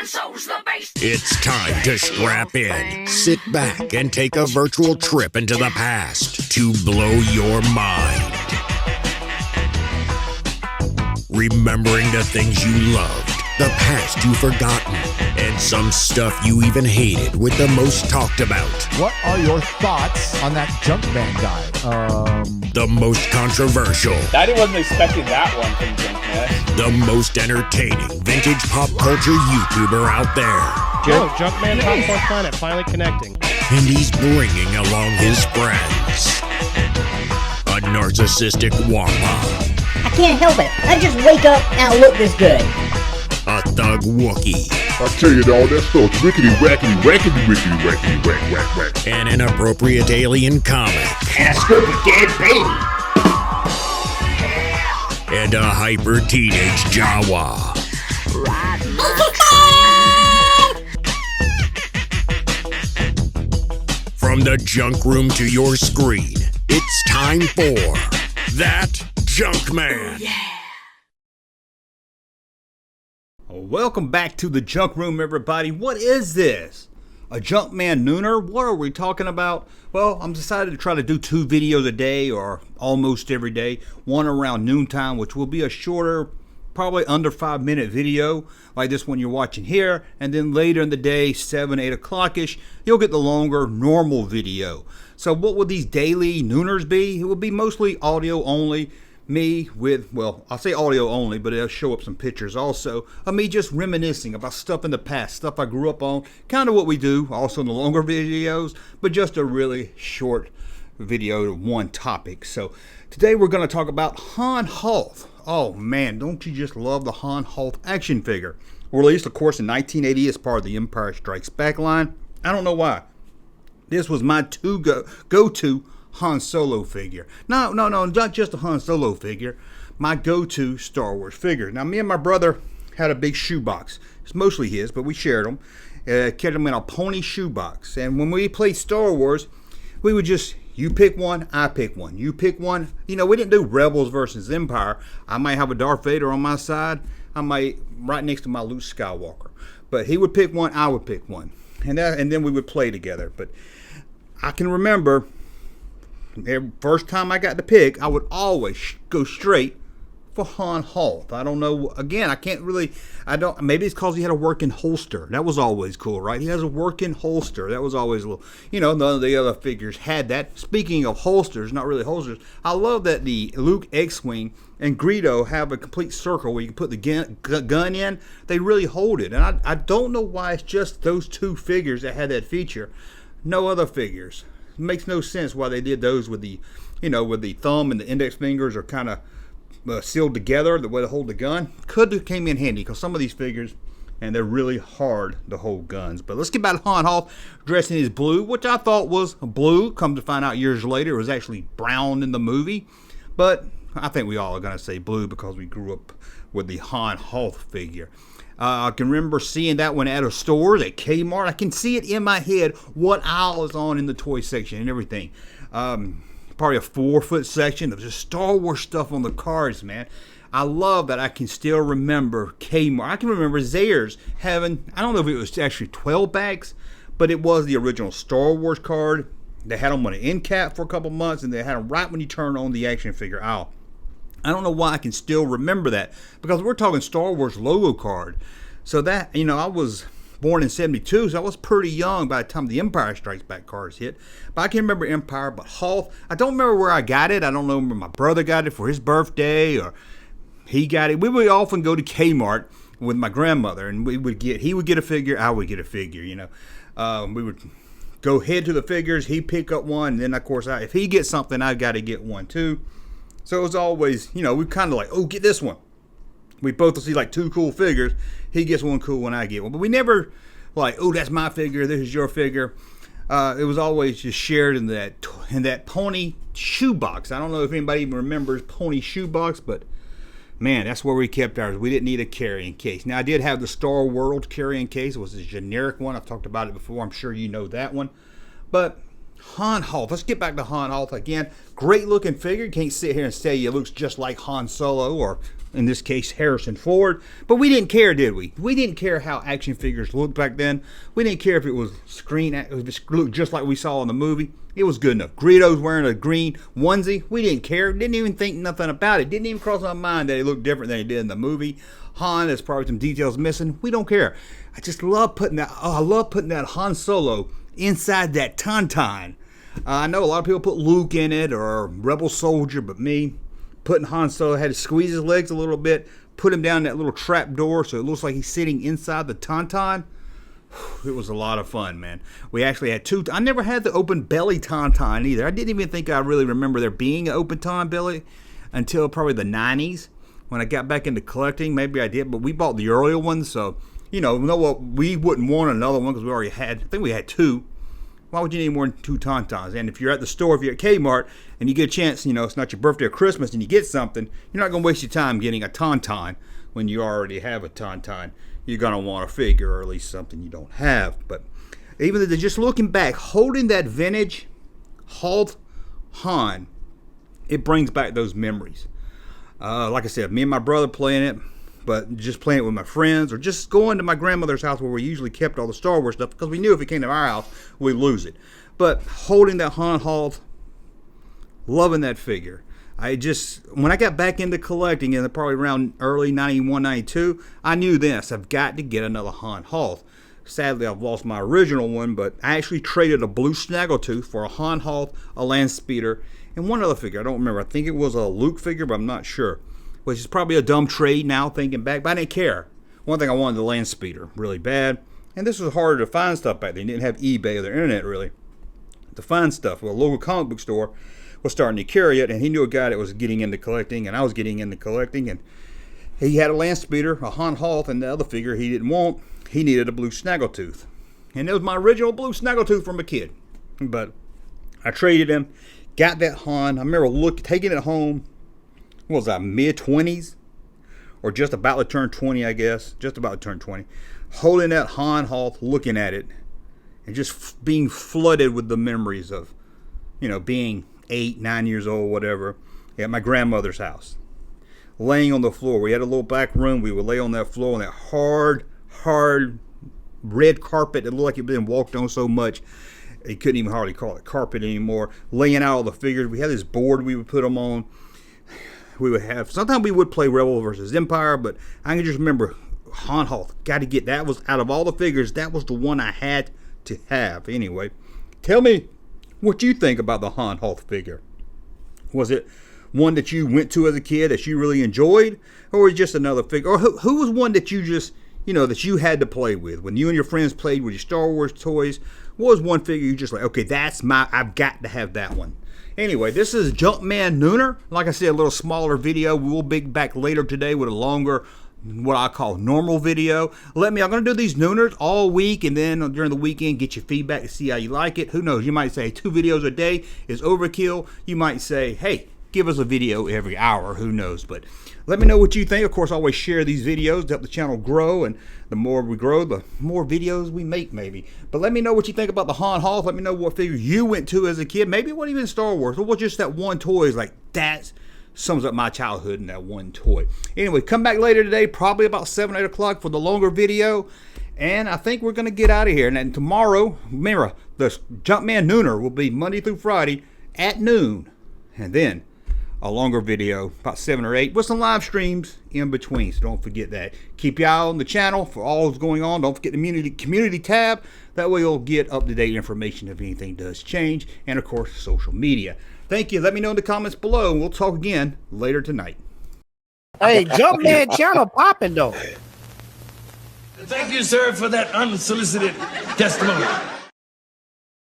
It's time to strap in, sit back, and take a virtual trip into the past to blow your mind. Remembering the things you loved, the past you've forgotten, and some stuff you even hated with the most talked about. What are your thoughts on that Junkman guy? The most controversial. I wasn't expecting that one from Junkman. The most entertaining vintage pop culture YouTuber out there. Yo, Junkman Popcorn Planet finally connecting. And he's bringing along his friends. A narcissistic wampa. I can't help it. I just wake up and I look this good. A thug Wookie. I tell you, dog, that stuff's rickety, wackety, wackety, rickety, wackety, whack, whack, whack. An inappropriate alien comic. And a scoop of dead baby. And a hyper teenage Jawa. From the junk room to your screen, it's time for That Junkman. Welcome back to the Junk Room, everybody. What is this? A Junkman Nooner? What are we talking about? Well, I'm decided to try to do 2 videos a day, or almost every day. One around noontime, which will be a shorter, probably under 5-minute video, like this one you're watching here. And then later in the day, 7, 8 o'clock-ish, you'll get the longer, normal video. So what will these daily Nooners be? It will be mostly audio only. Me with, well, I'll say audio only, but it'll show up some pictures also of me just reminiscing about stuff in the past, stuff I grew up on, kind of what we do also in the longer videos, but just a really short video to one topic. So today we're going to talk about Hoth. Oh man, don't you just love the Hoth action figure? Released, of course, in 1980 as part of the Empire Strikes Back line. I don't know why. This was my go-to Han Solo figure. No, not just a Han Solo figure. My go-to Star Wars figure. Now, me and my brother had a big shoebox. It's mostly his, but we shared them. Kept them in a pony shoebox. And when we played Star Wars, we would just, you pick one, I pick one. You pick one. You know, we didn't do Rebels versus Empire. I might have a Darth Vader on my side. I might, right next to my Luke Skywalker. But he would pick one, I would pick one. And then we would play together. But I can remember, first time I got to pick, I would always go straight for Hoth. I don't know, again, maybe it's because he had a working holster. That was always cool, right? He has a working holster. That was always a little, none of the other figures had that. Speaking of holsters, not really holsters, I love that the Luke X-Wing and Greedo have a complete circle where you can put the gun in. They really hold it. And I don't know why it's just those 2 figures that had that feature. No other figures. It makes no sense why they did those with the, with the thumb and the index fingers are kind of sealed together, the way to hold the gun. Could have came in handy because some of these figures, and they're really hard to hold guns. But let's get back to Hoth dressed in his blue, which I thought was blue. Come to find out years later, it was actually brown in the movie. But I think we all are going to say blue because we grew up with the Hoth figure. I can remember seeing that one at a store at Kmart. I can see it in my head what aisle is on in the toy section and everything. Probably a 4-foot section of just Star Wars stuff on the cards, man. I love that I can still remember Kmart. I can remember Zayre's having, I don't know if it was actually 12 bags, but it was the original Star Wars card. They had them on an end cap for a couple months, and they had them right when you turn on the action figure aisle. I don't know why I can still remember that, because we're talking Star Wars logo card. So that, I was born in 72, so I was pretty young by the time the Empire Strikes Back cards hit. But I can remember Empire, but Hoth, I don't remember where I got it. I don't know where my brother got it for his birthday, or he got it. We would often go to Kmart with my grandmother, and he would get a figure, I would get a figure, We would go head to the figures, he'd pick up one, and then, of course, if he gets something, I got to get one too. So it was always, we kind of like, oh, get this one. We both see like 2 cool figures. He gets one cool one, I get one. But we never like, oh, that's my figure, this is your figure. It was always just shared in that pony shoebox. I don't know if anybody even remembers pony shoebox, but man, that's where we kept ours. We didn't need a carrying case. Now, I did have the Star World carrying case. It was a generic one. I've talked about it before. I'm sure you know that one. But Han Hoth. Let's get back to Han Hoth again. Great looking figure. You can't sit here and say it looks just like Han Solo, or in this case Harrison Ford. But we didn't care, did we? We didn't care how action figures looked back then. We didn't care if it was if it looked just like we saw in the movie. It was good enough. Greedo's wearing a green onesie. We didn't care. Didn't even think nothing about it. Didn't even cross our mind that he looked different than he did in the movie. Han, there's probably some details missing. We don't care. I just love putting that. Oh, I love putting that Han Solo inside that Tauntaun. I know a lot of people put Luke in it or Rebel Soldier, but me, putting Han Solo, had to squeeze his legs a little bit, put him down that little trap door so it looks like he's sitting inside the Tauntaun. It was a lot of fun, man. We actually had two. I never had the open belly Tauntaun either. I didn't even think I really remember there being an open Tauntaun belly until probably the 90s when I got back into collecting. Maybe I did, but we bought the earlier ones, so you know what? We wouldn't want another one because we already had. I think we had two. Why would you need more than two Tauntauns? And if you're at the store, if you're at Kmart, and you get a chance, you know, it's not your birthday or Christmas, and you get something, you're not going to waste your time getting a Tauntaun when you already have a Tauntaun. You're going to want a figure, or at least something you don't have. But even just looking back, holding that vintage Hoth Han, it brings back those memories. Like I said, me and my brother playing it, but just playing it with my friends, or just going to my grandmother's house where we usually kept all the Star Wars stuff, because we knew if it came to our house, we'd lose it. But holding that Han Hoth, loving that figure. When I got back into collecting, and probably around early 91, 92, I knew this. I've got to get another Han Hoth. Sadly, I've lost my original one, but I actually traded a blue Snaggletooth for a Han Hoth, a Land Speeder, and one other figure. I don't remember. I think it was a Luke figure, but I'm not sure. Which is probably a dumb trade now, thinking back, but I didn't care. One thing, I wanted the Land Speeder really bad, and this was harder to find stuff back then. You didn't have eBay or the internet really to find stuff. Well, a local comic book store was starting to carry it, and he knew a guy that was getting into collecting, and I was getting into collecting, and he had a Land Speeder, a Han Hoth, and the other figure he didn't want, he needed a blue Snaggletooth. And it was my original blue Snaggletooth from a kid. But I traded him, got that Han. I remember taking it home, what was I, mid-20s? Or just about to turn 20, I guess. Just about to turn 20. Holding that Han Hoth, looking at it, and just being flooded with the memories of, you know, being 8, 9 years old, whatever, at my grandmother's house. Laying on the floor. We had a little back room. We would lay on that floor on that hard red carpet that looked like it had been walked on so much you couldn't even hardly call it carpet anymore. Laying out all the figures. We had this board we would put them on. We would have, sometimes we would play Rebel versus Empire, but I can just remember Han Hoth. Got to get, that was, out of all the figures, that was the one I had to have. Anyway, tell me what you think about the Han Hoth figure. Was it one that you went to as a kid that you really enjoyed, or was it just another figure? Or who was one that you just, you know, that you had to play with? When you and your friends played with your Star Wars toys, what was one figure you just like, okay, that's I've got to have that one? Anyway, this is Junkman Nooner. Like I said, a little smaller video. We will be back later today with a longer, what I call normal video. I'm going to do these Nooners all week, and then during the weekend, get your feedback to see how you like it. Who knows? You might say 2 videos a day is overkill. You might say, hey, give us a video every hour. Who knows? But let me know what you think. Of course, I always share these videos to help the channel grow, and the more we grow, the more videos we make, maybe. But let me know what you think about the Han Hoth. Let me know what figure you went to as a kid. Maybe it wasn't even Star Wars. Or just that one toy is like, that sums up my childhood in that one toy. Anyway, come back later today, probably about 7, 8 o'clock for the longer video. And I think we're going to get out of here. And then tomorrow, remember, the Junkman Nooner will be Monday through Friday at noon. And then a longer video, about 7 or 8, with some live streams in between. So don't forget that. Keep your eye on the channel for all that's going on. Don't forget the community tab. That way you'll get up-to-date information if anything does change. And, of course, social media. Thank you. Let me know in the comments below, and we'll talk again later tonight. Hey, Junkman channel popping though. Thank you, sir, for that unsolicited testimony.